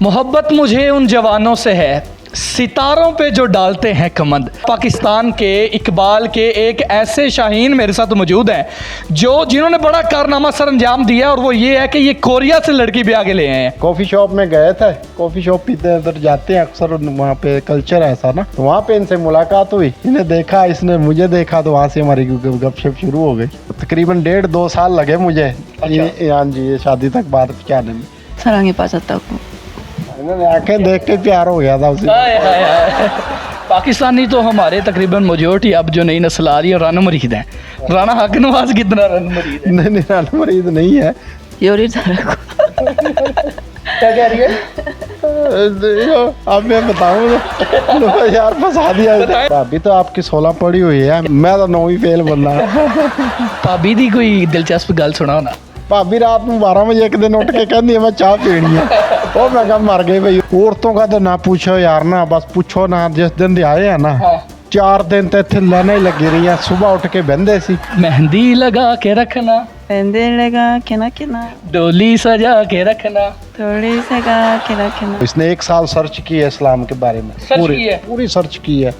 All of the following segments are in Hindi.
मोहब्बत मुझे उन जवानों से है सितारों पे जो डालते हैं कमंद। पाकिस्तान के इकबाल के एक ऐसे शाहीन मेरे साथ मौजूद हैं जिन्होंने बड़ा कारनामा सर अंजाम दिया, और वो ये है कि ये कोरिया से लड़की भी आगे ले आए हैं। कॉफ़ी शॉप में गए थे, कॉफ़ी शॉप पीते उधर जाते हैं अक्सर, वहाँ पे कल्चर ऐसा ना, तो वहाँ पे इनसे मुलाकात हुई, इन्हें देखा, इसने मुझे देखा, तो वहाँ से हमारी गपशप शुरू हो गई। तकरीबन 1.5-2 साल लगे मुझे हाँ जी ये शादी तक बात पहुँचाने में। 사랑에 빠졌다고। इन्होंने आंखें देख के प्यार हो गया था उसे। पाकिस्तानी तो हमारे तकरीबन मेजॉरिटी अब जो नई नस्ल आ रही है राना मरीद हैं। राना हक नवाज कितना राना मरीद है? नहीं राना मरीद नहीं है। 요리사라고। क्या कह रही है? अब मैं बताऊँ यार फंसा दिया। भाभी तो आपकी 16 पड़ी हुई है, मैं तो 9वीं फेल बन रहा। भाभी दी कोई दिलचस्प गल सुनाओ ना। भाभी रात में 12 बजे एक दिन उठ के कहती है मैं चाय पीनी है। वो मैं कहा मर गई भाई। औरतों का तो ना पूछो यार ना, बस पूछो ना, जिस दिन दे आए हैं ना 4 दिन तो इतने लाना ही लगी रही है। सुबह उठ के बहंदे सी मेहंदी लगा के रखना, 밴들레가 केना डोली सजा के रखना, 돌리새가 केना। इसने 1 साल सर्च की है इस्लाम के बारे में, सर्च की है? पूरी सर्च की है,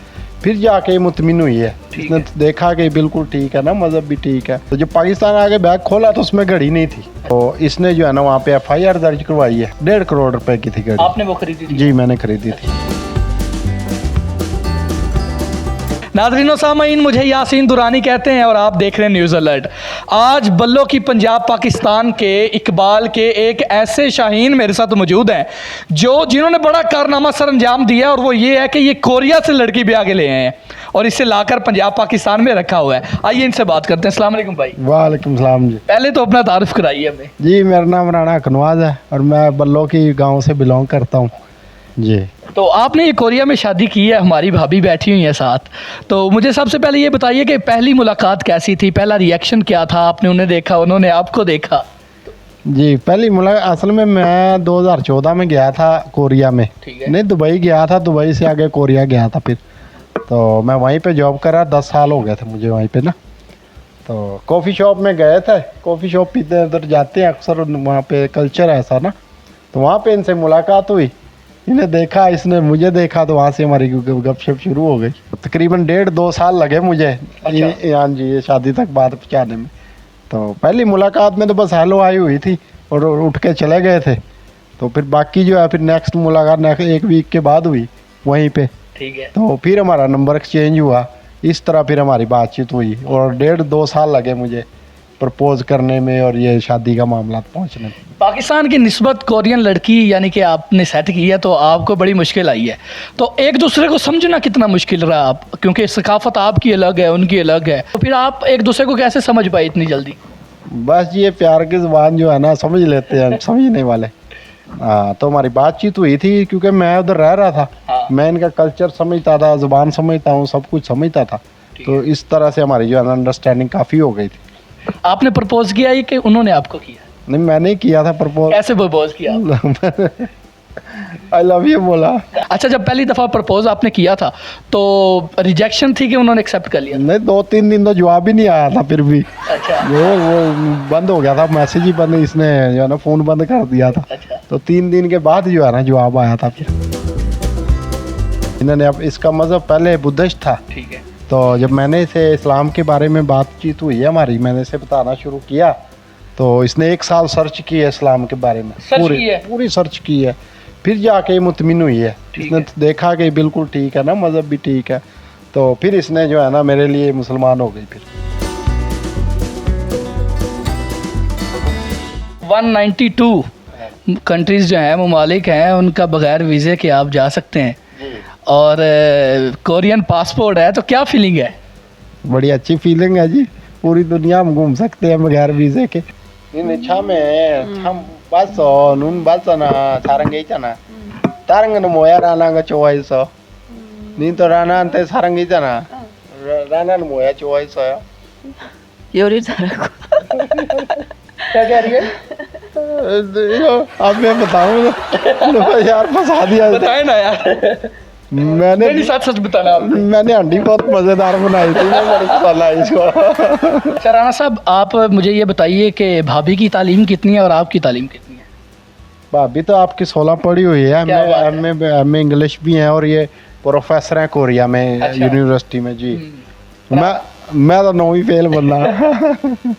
फिर जाके मुतमिन हुई है। इसने देखा कि बिल्कुल ठीक है ना, मजहब भी ठीक है। तो जब पाकिस्तान आके बैग खोला तो उसमें घड़ी नहीं थी, तो इसने जो है ना वहाँ पे FIR दर्ज करवाई है। 1.5 करोड़ रुपए की थी घड़ी। आपने वो खरीदी थी? जी मैंने खरीदी थी। नाज़रीन सामाईन, मुझे यासीन दुरानी कहते हैं और आप देख रहे हैं न्यूज़ अलर्ट। आज बल्लो की पंजाब पाकिस्तान के इकबाल के एक ऐसे शाहीन मेरे साथ मौजूद हैं जिन्होंने बड़ा कारनामा सर अंजाम दिया, और वो ये है कि ये कोरिया से लड़की भी आगे ले आए हैं और इसे लाकर पंजाब पाकिस्तान में रखा हुआ है। आइए इनसे बात करते हैं। अस्सलाम वालेकुम भाई। वालेकुम सलाम जी। पहले तो अपना तारुफ कराइए हमें। जी मेरा नाम राना कनवाज है और मैं बल्लो की गांव से बिलोंग करता हूँ जी। तो आपने ये कोरिया में शादी की है, हमारी भाभी बैठी हुई है साथ, तो मुझे सबसे पहले ये बताइए कि पहली मुलाकात कैसी थी, पहला रिएक्शन क्या था? आपने उन्हें देखा, उन्होंने आपको देखा? जी पहली मुलाकात असल में मैं 2014 में गया था कोरिया में। नहीं दुबई गया था, दुबई से आगे कोरिया गया था। फिर तो मैं वहीं पे जॉब करा, 10 साल हो गए थे मुझे वहीं पे ना। तो कॉफ़ी शॉप में गए थे, कॉफ़ी शॉप पीते उधर जाते हैं अक्सर, वहाँ पे कल्चर ऐसा ना, तो वहाँ पे इनसे मुलाकात हुई, इन्हें देखा, इसने मुझे देखा, तो वहाँ से हमारी गपशप शुरू हो गई। तकरीबन 1.5-2 साल लगे मुझे हाँ जी ये शादी तक बात पहुँचाने में। तो पहली मुलाकात में तो बस हेलो आई हुई थी और उठ के चले गए थे। तो फिर बाकी जो है फिर नेक्स्ट मुलाकात 1 वीक के बाद हुई वहीं पे। ठीक है। तो फिर हमारा नंबर एक्सचेंज हुआ, इस तरह फिर हमारी बातचीत हुई और 1.5-2 साल लगे मुझे प्रपोज करने में और ये शादी का मामला पहुंचने में। पाकिस्तान की निस्बत कोरियन लड़की यानी कि आपने सेट की है तो आपको बड़ी मुश्किल आई है, तो एक दूसरे को समझना कितना मुश्किल रहा आप, क्योंकि सकाफत आपकी अलग है उनकी अलग है, तो फिर आप एक दूसरे को कैसे समझ पाए इतनी जल्दी? बस ये प्यार की ज़ुबान जो है ना समझ लेते हैं समझने वाले। हाँ तो हमारी बातचीत हुई थी क्योंकि मैं उधर रह रहा था। मैं इनका कल्चर समझता था, ज़ुबान समझता हूँ, सब कुछ समझता था, तो इस तरह से हमारी जो है ना अंडरस्टैंडिंग काफ़ी हो गई थी। आपने प्रपोज किया है कि उन्होंने आपको किया? नहीं मैंने किया था प्रपोज। कैसे प्रपोज किया? आई लव यू बोला। अच्छा, जब पहली दफ़ा प्रपोज आपने किया था तो रिजेक्शन थी कि उन्होंने एक्सेप्ट कर लिया? नहीं 2-3 दिन तो जवाब ही नहीं आया था फिर भी। अच्छा। वो बंद हो गया था, मैसेज ही बंद, इसने जो है ना फ़ोन बंद कर दिया था। अच्छा। तो 3 दिन के बाद जो है ना जवाब आया था फिर। इन्होंने अब इसका मज़हब पहले बुद्धिस्ट था। ठीक है। तो जब मैंने इसे इस्लाम के बारे में बातचीत हुई है हमारी, मैंने इसे बताना शुरू किया, तो इसने 1 साल सर्च की है इस्लाम के बारे में, पूरी सर्च की है, फिर जाके मुतमिन हुई है। इसने देखा कि बिल्कुल ठीक है ना, मज़हब भी ठीक है, तो फिर इसने जो है ना मेरे लिए मुसलमान हो गई। फिर 192 कंट्रीज़ जो हैं, ममालिक हैं, उनका बग़ैर वीज़े के आप जा सकते हैं, और कोरियन पासपोर्ट है, तो क्या फीलिंग है? बड़ी अच्छी फीलिंग है जी, पूरी दुनिया में घूम सकते हैं बगैर वीज़े के। nun basana sarang ichana tarang no moya rana ga choice ni to rana ante sarang ichana rana no moya choice 요리사라고। क्या कह रही है? अब मैं बताऊँ यार फंसा दिया। बताए ना यार। मैंने सच सच बताना आपने। मैंने अंडी बहुत मज़ेदार बनाई थी, मैं बड़ी पसंद आई इसको। अच्छा राना साहब, आप मुझे ये बताइए कि भाभी की तालीम कितनी है और आपकी तालीम कितनी है? भाभी तो आपकी 16 पढ़ी हुई है, क्या बात है? एम ए इंग्लिश भी है और ये प्रोफेसर हैं कोरिया में, अच्छा। यूनिवर्सिटी में जी। मैं तो 9वीं फेल बन रहा।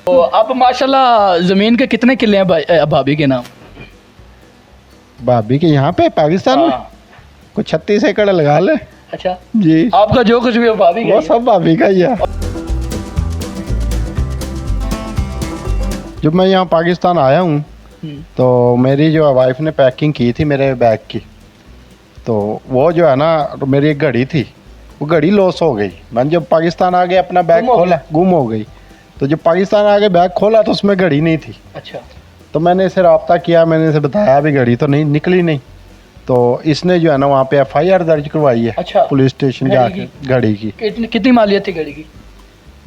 तो अब माशाल्लाह ज़मीन के कितने किले हैं भाभी के नाम? भाभी के यहाँ पे पाकिस्तान में हाँ। कुछ 36 एकड़ लगा ले अच्छा, जी। आपका जो कुछ भी हो भाभी का वो ही है। सब भाभी का ही है। जब मैं यहाँ पाकिस्तान आया हूँ तो मेरी जो वाइफ ने पैकिंग की थी मेरे बैग की, तो वो जो है ना, मेरी एक घड़ी थी, वो घड़ी लॉस हो गई। मैंने जब पाकिस्तान आ गए अपना बैग गुम हो खोला, गुम हो गई। तो जब पाकिस्तान आ गए बैग खोला तो उसमें घड़ी नहीं थी। अच्छा, तो मैंने इसे रब्ता किया, मैंने इसे बताया भी घड़ी तो नहीं निकली नहीं। तो इसने जो है ना वहाँ पे FIR दर्ज करवाई है। अच्छा। पुलिस स्टेशन घड़ी जाके घड़ी की कितनी मालियत थी घड़ी की?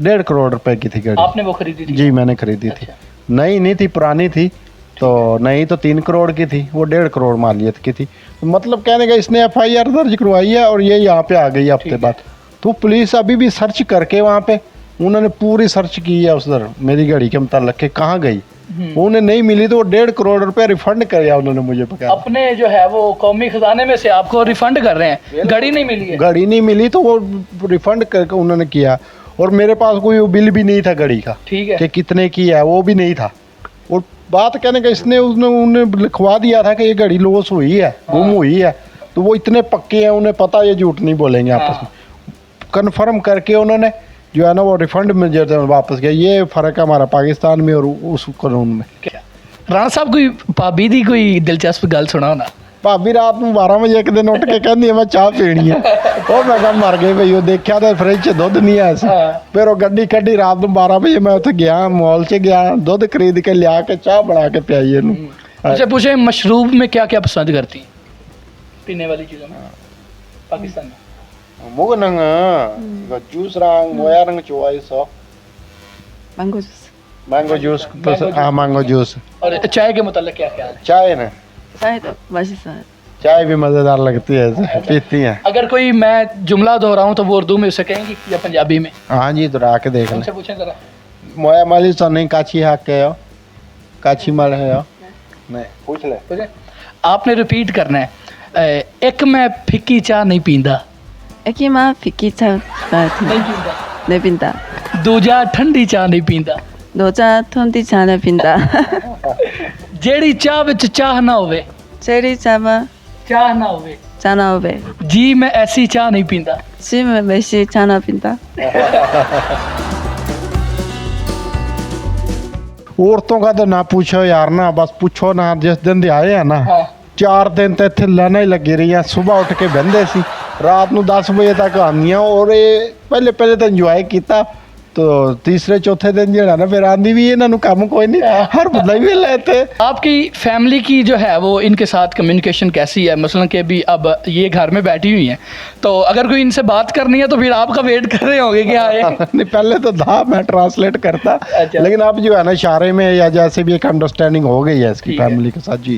1.5 करोड़ रुपए की थी घड़ी। आपने वो खरीदी थी? जी मैंने खरीदी थी। अच्छा। नई नहीं थी, पुरानी थी। तो नई तो 3 करोड़ की थी, वो 1.5 करोड़ मालियत की थी। तो मतलब कहने का इसने FIR दर्ज करवाई है और ये यहाँ पे आ गई हफ्ते बाद। तो पुलिस अभी भी सर्च करके वहाँ पे उन्होंने पूरी सर्च की है उधर मेरी घड़ी के मुताल्लिक के कहाँ गई। उन्हें नहीं मिली तो वो 1.5 करोड़ रुपए रिफंड किया उन्होंने मुझे पकड़ा। अपने जो है वो कौमी खजाने में से आपको रिफंड कर रहे हैं, घड़ी नहीं मिली है। घड़ी नहीं मिली तो वो रिफंड करके उन्होंने किया। और मेरे पास कोई वो बिल भी नहीं था घड़ी का ठीक है। कि कितने की है, वो भी नहीं था। और बात कहने का इसने उन्हें लिखवा दिया था कि ये घड़ी लॉस हुई है, गुम हुई है। तो वो इतने पक्के हैं, उन्हें पता ये झूठ नहीं बोलेंगे आपस में। कन्फर्म करके उन्होंने जो है ना वो रिफंड में जो है वापस किया। ये फ़र्क है हमारा पाकिस्तान में और उस कानून में। राणा साहब कोई भाभी दी कोई दिलचस्प गल सुनाओ ना। भाभी रात में 12 वजे एक दिन उठ के कहती है मैं चाह पीनी है। और मैं कहा मर गई भई, देखा तो फ्रिज च दुध नहीं है। फिर वो गड्डी कड्डी रात में 12 बजे मैं उत्थे गया, मॉल च गया, दुध खरीद के लिया के चाह बना के पियाई इनू। अच्छा, पूछे मशरूब में क्या क्या पसंद करती हैं पीने वाली चीज़ों में पाकिस्तान में? Mugo nang juice rang moya rang chuai so 망고 주스. mango juice mango juice और चाय के मुताल्लिक क्या ख्याल है? चाय ना 사이다 맛있어요. चाय भी मजेदार लगती है, पीती हैं। अगर कोई मैं जुमला दोहराऊं तो वो उर्दू में उसे कहेंगी या पंजाबी में? हाँ जी दोहरा के देख उनसे ले। पूछें जरा। मोया माली तो नहीं काची हाक के हो, काची मल है हो नहीं पूछ ले। पूछें, आपने रिपीट करना है। एक मैं फिक्की चाह नहीं पींदा, 애기마 비키차 같은 नहीं पींदा। 내빈다. दूजा ठंडी चाह नहीं पींदा, 노자 톤디 차네 빈다. जेड़ी चाह विच चाह ना होवे, 체리 차마 चाह ना होवे, 차나오베. जी मैं ऐसी चाह नहीं पींदा। 시메 메시 차나 빈다. औरतों का तो ना पूछो यार ना, बस पूछो ना। जिस दिन दे आए हैं ना, हाँ। 4 दिन तो इतने लाना ही लगी रही है। सुबह उठ के बहते सी, रात ਨੂੰ 10 ਵਜੇ ਤੱਕ ਆਉਂਦੀਆਂ। और ये पहले तो ਇੰਜੋਏ ਕੀਤਾ। तो तीसरे चौथे दिन ਜਿਹੜਾ ना फिर आंदी भी ਇਹਨਾਂ ਨੂੰ ਕੰਮ ਕੋਈ नहीं, हर बंदा ही लेते। आपकी फैमिली की जो है वो इनके साथ कम्युनिकेशन कैसी है? मसलन कि अभी अब ये घर में बैठी हुई हैं, तो अगर कोई इनसे बात करनी है तो फिर आपका वेट कर रहे होंगे कि आए। नहीं पहले तो था मैं ट्रांसलेट करता, अच्छा। लेकिन अब जो है ना इशारे में या जैसे भी एक अंडरस्टैंडिंग हो गई है इसकी ठीक है। फैमिली के साथ जी।